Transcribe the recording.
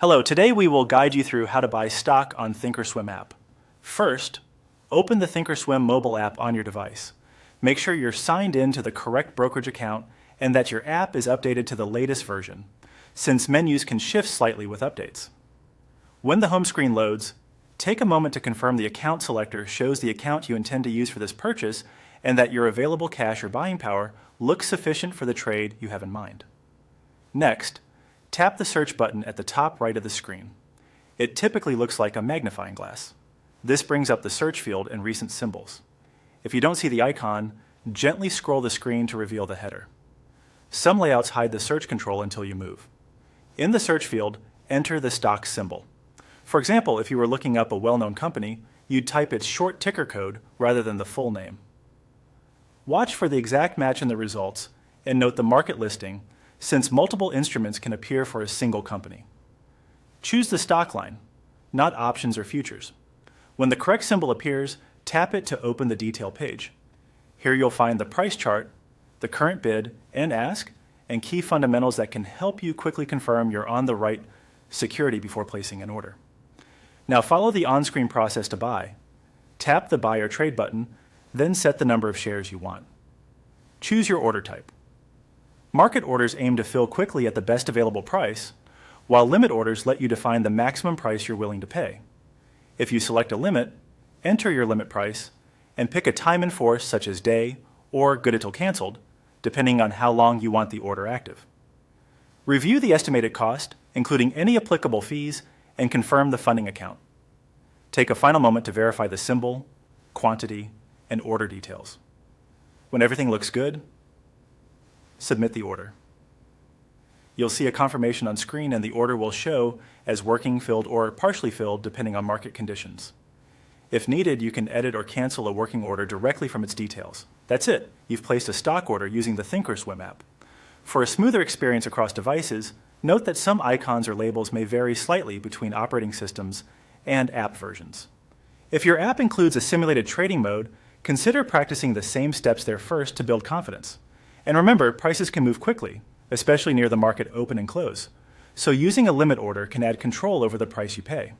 Hello, today we will guide you through how to buy stock on ThinkorSwim app. First, open the ThinkorSwim mobile app on your device. Make sure you're signed in to the correct brokerage account and that your app is updated to the latest version, since menus can shift slightly with updates. When the home screen loads, take a moment to confirm the account selector shows the account you intend to use for this purchase and that your available cash or buying power looks sufficient for the trade you have in mind. Next, tap the search button at the top right of the screen. It typically looks like a magnifying glass. This brings up the search field and recent symbols. If you don't see the icon, gently scroll the screen to reveal the header. Some layouts hide the search control until you move. In the search field, enter the stock symbol. For example, if you were looking up a well-known company, you'd type its short ticker code rather than the full name. Watch for the exact match in the results and note the market listing, since multiple instruments can appear for a single company. Choose the stock line, not options or futures. When the correct symbol appears, tap it to open the detail page. Here you'll find the price chart, the current bid and ask, and key fundamentals that can help you quickly confirm you're on the right security before placing an order. Now follow the on-screen process to buy. Tap the buy or trade button, then set the number of shares you want. Choose your order type. Market orders aim to fill quickly at the best available price, while limit orders let you define the maximum price you're willing to pay. If you select a limit, enter your limit price, and pick a time in force such as day or good until canceled, depending on how long you want the order active. Review the estimated cost, including any applicable fees, and confirm the funding account. Take a final moment to verify the symbol, quantity, and order details. When everything looks good, submit the order. You'll see a confirmation on screen and the order will show as working, filled, or partially filled depending on market conditions. If needed, you can edit or cancel a working order directly from its details. That's it. You've placed a stock order using the ThinkorSwim app. For a smoother experience across devices, note that some icons or labels may vary slightly between operating systems and app versions. If your app includes a simulated trading mode, consider practicing the same steps there first to build confidence. And remember, prices can move quickly, especially near the market open and close. So using a limit order can add control over the price you pay.